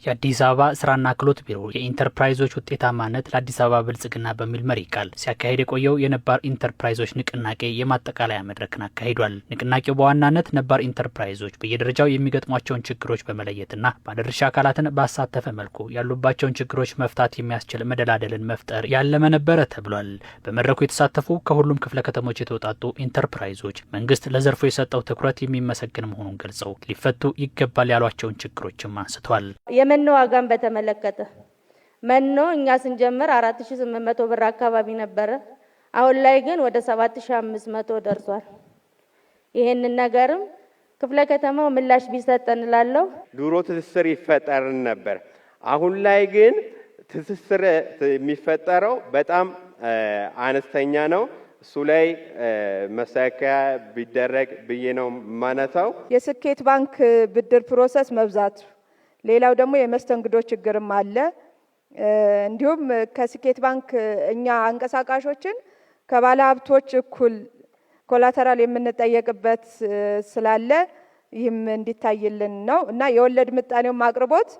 የአዲስ አበባ ስራና ክህሎት ቢሮ የኢንተርፕራይዞች ውጤታማነት ለአዲስ አበባ ብልጽግና በሚል መሪ ቃል ሲያካሄድ የቆየው የነባር ኢንተርፕራይዞች ንቅናቄ የማጠቃለያ መድረክን አካሂዷል። ንቅናቄው በዋናነት ነባር ኢንተርፕራይዞች በየደረጃው የሚገጥሟቸውን ችግሮች በመለየትና ባለድርሻ አካላትን ባሳተፈ መልኩ ያሉባቸውን ችግሮች መፍታት የሚያስችል መደላደልን መፍጠር ያለመ ነበረ ተብሏል። በመድረኩ የተሳተፉ ከሁሉም ክፍለ ከተሞች የተውጣጡ ኢንተርፕራይዞች መንግስት ለዘርፉ የሰጠው ትኩረት የሚመሰገን መሆኑን ገልጸው ሊፈቱ ይገባል ያሏቸውን ችግሮችም አንስተዋል። የመኖ ዋጋን በተመለከተ መኖ እኛ ስንጀምር 4800 ብር አካባቢ ነበረ። አሁን ላይ ግን ወደ 7500 ደርሷል። ይሄንን ነገርም ክፍለ ከተማው ምላሽ ቢሰጠን እላለሁ። ድሮ ትስስር ይፈጠርን ነበር። አሁን ላይ ግን ትስስር የሚፈጠረው በጣም አነስተኛ ነው። እሱ ላይ መሳከያ ቢደረግ ብዬ ነው ማነሳው። የስኬት ባንክ ብድር ፕሮሰስ መብዛት፣ ሌላው ደግሞ የመስተንግዶ ችግርም አለ። እንዲሁም ከስኬት ባንክ እኛ አንቀሳቃሾችን ከባለ ሀብቶች እኩል ኮላተራል የምንጠየቅበት ስላለ ይህም እንዲታይልን ነው እና የወለድ ምጣኔውም አቅርቦት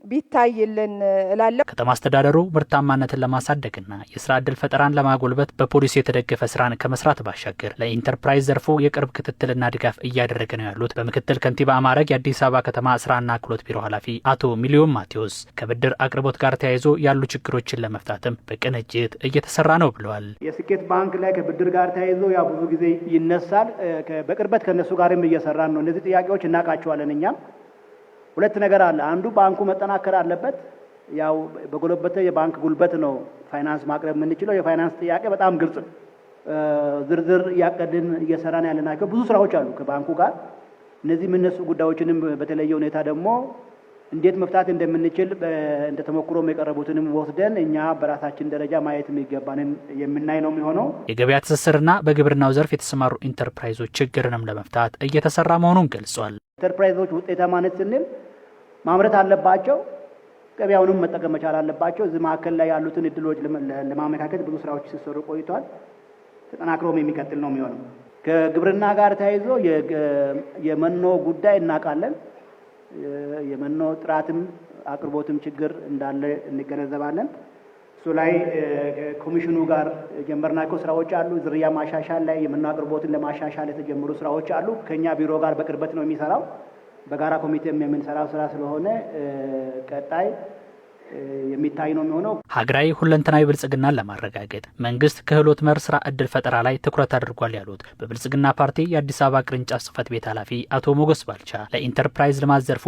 ቢታይልን እላለሁ። ከተማ አስተዳደሩ ምርታማነትን ለማሳደግና የስራ ዕድል ፈጠራን ለማጎልበት በፖሊሲ የተደገፈ ስራን ከመስራት ባሻገር ለኢንተርፕራይዝ ዘርፉ የቅርብ ክትትልና ድጋፍ እያደረገ ነው ያሉት በምክትል ከንቲባ ማዕረግ የአዲስ አበባ ከተማ ስራና ክህሎት ቢሮ ኃላፊ አቶ ሚሊዮን ማቴዎስ ከብድር አቅርቦት ጋር ተያይዞ ያሉ ችግሮችን ለመፍታትም በቅንጅት እየተሰራ ነው ብለዋል። የስኬት ባንክ ላይ ከብድር ጋር ተያይዞ ያው ብዙ ጊዜ ይነሳል። በቅርበት ከነሱ ጋርም እየሰራን ነው። እነዚህ ጥያቄዎች እናውቃቸዋለን። እኛም ሁለት ነገር አለ። አንዱ ባንኩ መጠናከር አለበት። ያው በጎለበተ የባንክ ጉልበት ነው ፋይናንስ ማቅረብ የምንችለው። የፋይናንስ ጥያቄ በጣም ግልጽ ነው። ዝርዝር እያቀድን እየሰራን ያለናቸው ብዙ ስራዎች አሉ ከባንኩ ጋር። እነዚህ የምነሱ ጉዳዮችንም በተለየ ሁኔታ ደግሞ እንዴት መፍታት እንደምንችል እንደ ተሞክሮም የቀረቡትንም ወስደን እኛ በራሳችን ደረጃ ማየት የሚገባንን የምናይ ነው የሚሆነው። የገበያ ትስስርና በግብርናው ዘርፍ የተሰማሩ ኢንተርፕራይዞች ችግርንም ለመፍታት እየተሰራ መሆኑን ገልጿል። ኢንተርፕራይዞች ውጤታማነት ስንል ማምረት አለባቸው፣ ገበያውንም መጠቀም መቻል አለባቸው። እዚህ መካከል ላይ ያሉትን እድሎች ለማመካከት ብዙ ስራዎች ሲሰሩ ቆይቷል። ተጠናክሮም የሚቀጥል ነው የሚሆነው። ከግብርና ጋር ተያይዞ የመኖ ጉዳይ እናውቃለን። የመኖ ጥራትም አቅርቦትም ችግር እንዳለ እንገነዘባለን። እሱ ላይ ኮሚሽኑ ጋር የጀመርናቸው ስራዎች አሉ። ዝርያ ማሻሻል ላይ የመኖ አቅርቦትን ለማሻሻል የተጀመሩ ስራዎች አሉ። ከኛ ቢሮ ጋር በቅርበት ነው የሚሰራው። በጋራ ኮሚቴም የምንሰራው ስራ ስለሆነ ቀጣይ የሚታይ ነው የሚሆነው። ሀገራዊ ሁለንተናዊ ብልጽግናን ለማረጋገጥ መንግስት ክህሎት መር ስራ ዕድል ፈጠራ ላይ ትኩረት አድርጓል ያሉት በብልጽግና ፓርቲ የአዲስ አበባ ቅርንጫፍ ጽህፈት ቤት ኃላፊ አቶ ሞገስ ባልቻ ለኢንተርፕራይዝ ልማት ዘርፉ